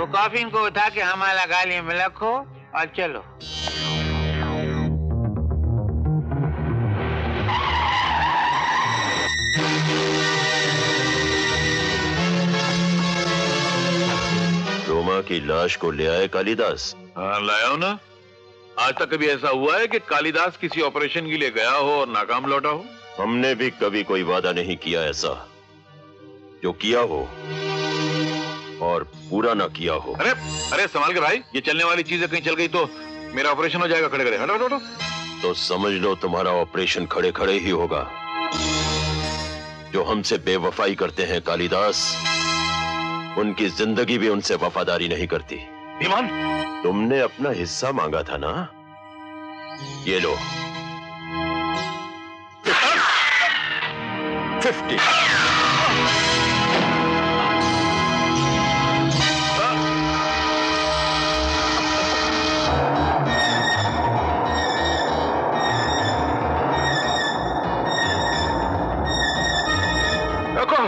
वो कॉफिन को उठा के हमारा गाली में रखो और चलो। रोमा की लाश को ले आए कालिदास? हाँ लाया हूं ना। आज तक कभी ऐसा हुआ है कि कालिदास किसी ऑपरेशन के लिए गया हो और नाकाम लौटा हो? हमने भी कभी कोई वादा नहीं किया ऐसा। जो किया हो और पूरा ना किया हो। अरे अरे संभाल के भाई, ये चलने वाली चीजें कहीं चल गई तो मेरा ऑपरेशन हो जाएगा। खड़े खड़े हटो हटो। तो समझ लो तुम्हारा ऑपरेशन खड़े खड़े ही होगा। जो हमसे बेवफाई करते हैं कालिदास, उनकी जिंदगी भी उनसे वफादारी नहीं करती। ईमान, तुमने अपना हिस्सा मांगा था ना, ये लो 50। रोको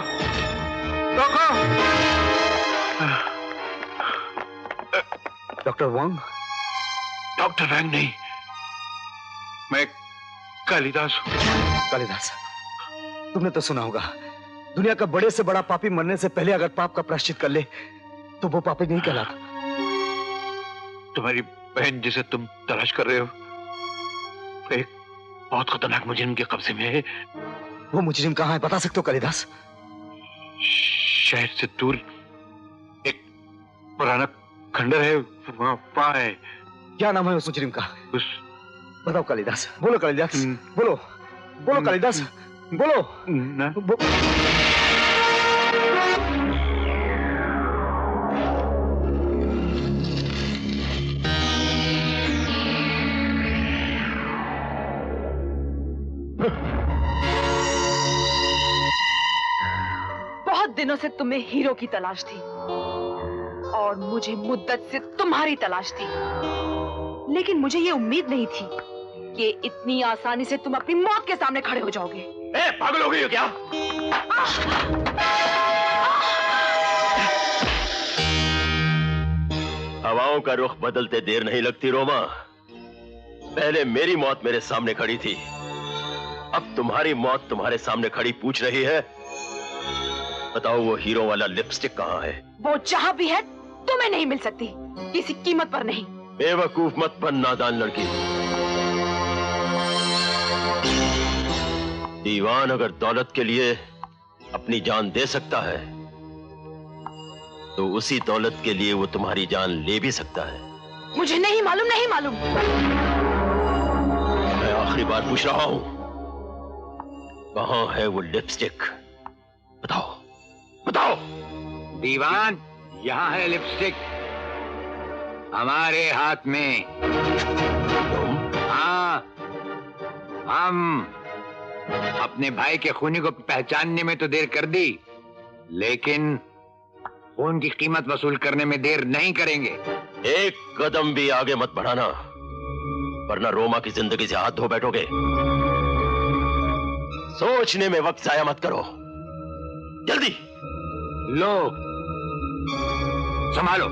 रोको। डॉक्टर वांग? डॉक्टर वांग नहीं, मैं कालिदास हूं। कालिदास, तुमने तो सुना होगा, दुनिया का बड़े से बड़ा पापी मरने से पहले अगर पाप का प्रायश्चित कर ले तो वो पापी नहीं कहलाता। तुम्हारी बहन जिसे तुम तलाश कर रहे हो एक बहुत खतरनाक मुजरिम के कब्जे में है। वो मुजरिम कहाँ है, बता सकते हो कालिदास? शहर से दूर एक पुराना खंडर है, वहां है। क्या नाम है उस मुजरिम का? बताओ कालिदास, बोलो कालिदास, बोलो बोलो कालिदास, बोलो ना। बहुत दिनों से तुम्हें हीरो की तलाश थी और मुझे मुद्दत से तुम्हारी तलाश थी, लेकिन मुझे ये उम्मीद नहीं थी कि इतनी आसानी से तुम अपनी मौत के सामने खड़े हो जाओगे। ए, पागल हो गई हो क्या? हवाओं का रुख बदलते देर नहीं लगती रोमा। पहले मेरी मौत मेरे सामने खड़ी थी, अब तुम्हारी मौत तुम्हारे सामने खड़ी पूछ रही है। बताओ वो हीरो वाला लिपस्टिक कहाँ है? वो जहां भी है तुम्हें नहीं मिल सकती, किसी कीमत पर नहीं। बेवकूफ मत बन नादान लड़की। दीवान अगर दौलत के लिए अपनी जान दे सकता है तो उसी दौलत के लिए वो तुम्हारी जान ले भी सकता है। मुझे नहीं मालूम, नहीं मालूम। मैं आखिरी बार पूछ रहा हूं, कहां है वो लिपस्टिक? बताओ बताओ। दीवान, यहाँ है लिपस्टिक, हमारे हाथ में। हाँ, हम अपने भाई के खूनी को पहचानने में तो देर कर दी, लेकिन खून की कीमत वसूल करने में देर नहीं करेंगे। एक कदम भी आगे मत बढ़ाना, वरना रोमा की जिंदगी से हाथ धो बैठोगे। सोचने में वक्त जाया मत करो, जल्दी। लो, संभालो।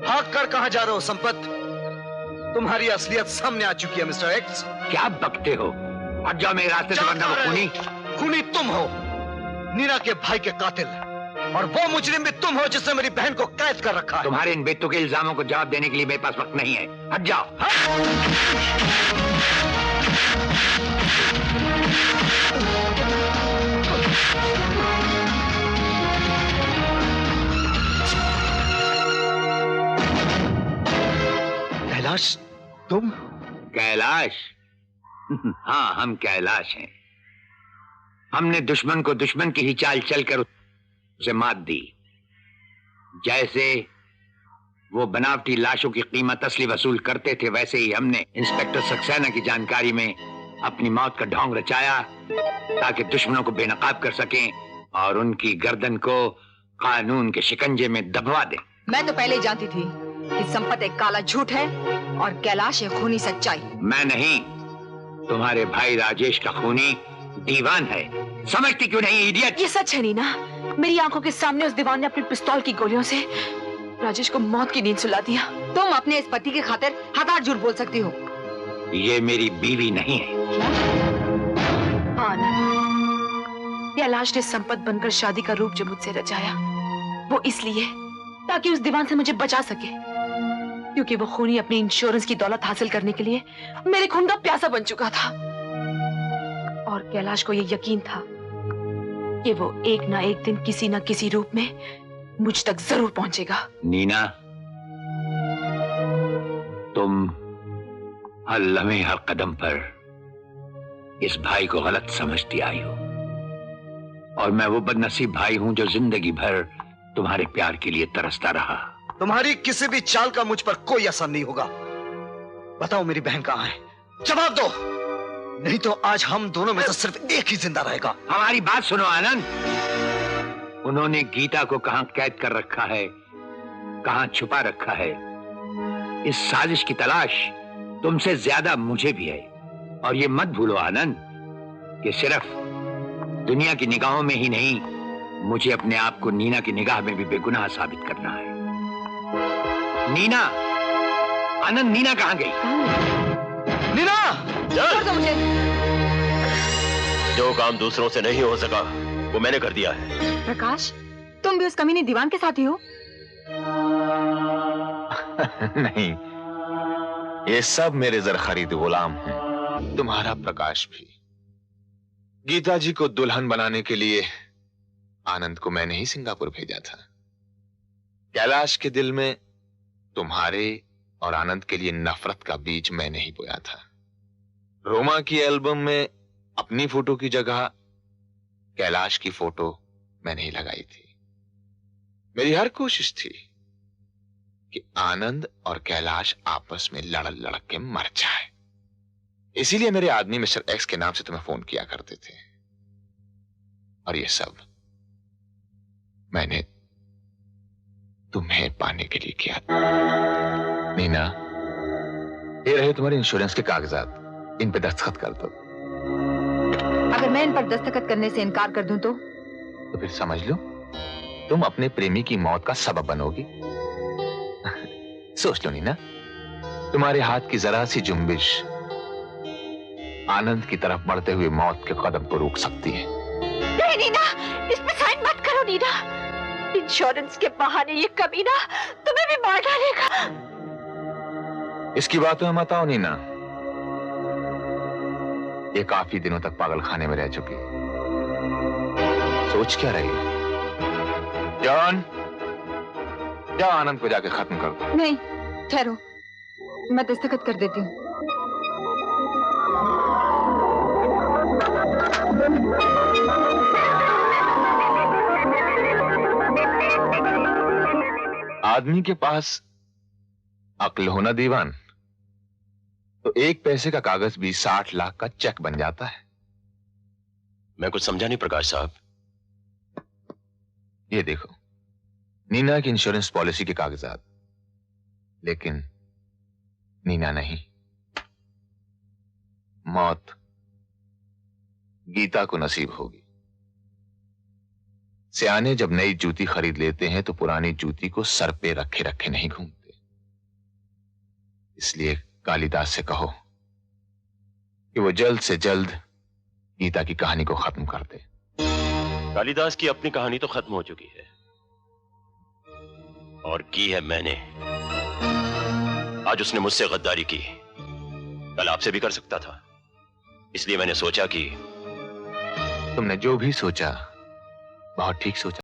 भाग कर कहां जा रहे हो संपत? तुम्हारी असलियत सामने आ चुकी है मिस्टर एक्स। क्या बकते हो? हट जाओ मेरे रास्ते से, वरना वो खूनी। खूनी तुम हो, नीना के भाई के कातिल, और वो मुजरिम भी तुम हो जिसने मेरी बहन को कैद कर रखा है। तुम्हारे इन बेतुके इल्जामों को जवाब देने के लिए मेरे पास वक्त नहीं है, हट जाओ। कैलाश, तुम? कैलाश? हाँ, हम कैलाश हैं। हमने दुश्मन को दुश्मन की ही चाल चलकर उसे मात दी। जैसे वो बनावटी लाशों की कीमत असली वसूल करते थे, वैसे ही हमने इंस्पेक्टर सक्सेना की जानकारी में अपनी मौत का ढोंग रचाया ताकि दुश्मनों को बेनकाब कर सकें और उनकी गर्दन को कानून के शिकंजे में दबवा दें। मैं तो पहले ही जानती थी कि संपत एक काला झूठ है और कैलाश एक खूनी सच्चाई। मैं नहीं, तुम्हारे भाई राजेश का खूनी दीवान है, समझती क्यों नहीं इडियट? ये सच है नीना, मेरी आंखों के सामने उस दीवान ने अपनी पिस्तौल की गोलियों से राजेश को मौत की नींद सुला दिया। तुम अपने इस पति की खातिर हजार झूठ बोल सकती हो। ये मेरी बीवी नहीं है। आनंद, कैलाश ने संपत बनकर शादी का रूप जो मुझसे रचाया, वो इसलिए ताकि उस दीवान से मुझे बचा सके, क्योंकि वो खूनी अपनी इंश्योरेंस की दौलत हासिल करने के लिए मेरे खून का प्यासा बन चुका था। और कैलाश को ये यकीन था कि वो एक ना एक दिन किसी ना किसी रूप में मुझ तक जरूर पहुंचेगा। नीना, तुम हर लम्हे हर कदम पर इस भाई को गलत समझती आई हो, और मैं वो बदनसीब भाई हूं जो जिंदगी भर तुम्हारे प्यार के लिए तरसता रहा। तुम्हारी किसी भी चाल का मुझ पर कोई असर नहीं होगा। बताओ मेरी बहन कहां है, जवाब दो, नहीं तो आज हम दोनों में से सिर्फ एक ही जिंदा रहेगा। हमारी बात सुनो आनंद, उन्होंने गीता को कहां कैद कर रखा है, कहां छुपा रखा है, इस साजिश की तलाश तुमसे ज्यादा मुझे भी है। और ये मत भूलो आनंद कि सिर्फ दुनिया की निगाहों में ही नहीं, मुझे अपने आप को नीना की निगाह में भी बेगुनाह साबित करना है। नीना, आनंद, नीना कहां गई? नीना! छोड़ दो मुझे। जो काम दूसरों से नहीं हो सका वो मैंने कर दिया है। प्रकाश, तुम भी उस कमीने दीवान के साथ ही हो? नहीं, ये सब मेरे जर खरीद गुलाम हैं। तुम्हारा प्रकाश भी। गीता जी को दुल्हन बनाने के लिए आनंद को मैंने ही सिंगापुर भेजा था। कैलाश के दिल में तुम्हारे और आनंद के लिए नफरत का बीज मैंने ही बोया था। रोमा की एल्बम में अपनी फोटो की जगह कैलाश की फोटो मैंने ही लगाई थी। मेरी हर कोशिश थी कि आनंद और कैलाश आपस में लड़ लड़ के मर जाए। इसीलिए मेरे आदमी मिस्टर एक्स के नाम से तुम्हें फोन किया करते थे। और ये सब मैंने तुम्हें पाने के लिए किया। नीना, ये रहे तुम्हारे इंश्योरेंस के कागजात, इन पे दस्तखत कर दो। अगर मैं इन पर दस्तखत करने से इनकार कर दूं तो फिर समझ लो तुम अपने प्रेमी की मौत का सबब बनोगी। सोच लो नीना, तुम्हारे हाथ की जरा सी जुम्बिश आनंद की तरफ बढ़ते हुए मौत के कदम को रोक सकती है। नहीं नीना, इसमें साइन मत करो नीना। इंश्योरेंस के बहाने ये कमीना तुम्हें भी मार डालेगा। इसकी बातों में मत आओ नीना। ये काफी दिनों तक पागल खाने में रह चुकी। सोच क्या रही है? जॉन, जाओ आनंद को जाके खत्म कर दो। नहीं, ठहरो, मैं दस्तखत कर देती हूँ। आदमी के पास अक्ल होना दीवान, तो एक पैसे का कागज भी 60 लाख का चेक बन जाता है। मैं कुछ समझा नहीं प्रकाश साहब। ये देखो, नीना की इंश्योरेंस पॉलिसी के कागजात, लेकिन नीना नहीं। मौत गीता को नसीब होगी। सियाने जब नई जूती खरीद लेते हैं तो पुरानी जूती को सर पे रखे रखे नहीं घूमते। इसलिए कालिदास से कहो कि वो जल्द से जल्द गीता की कहानी को खत्म कर दे। कालिदास की अपनी कहानी तो खत्म हो चुकी है, और की है मैंने। आज उसने मुझसे गद्दारी की, कल आपसे भी कर सकता था। इसलिए मैंने सोचा कि तुमने जो भी सोचा बहुत ठीक सोचा।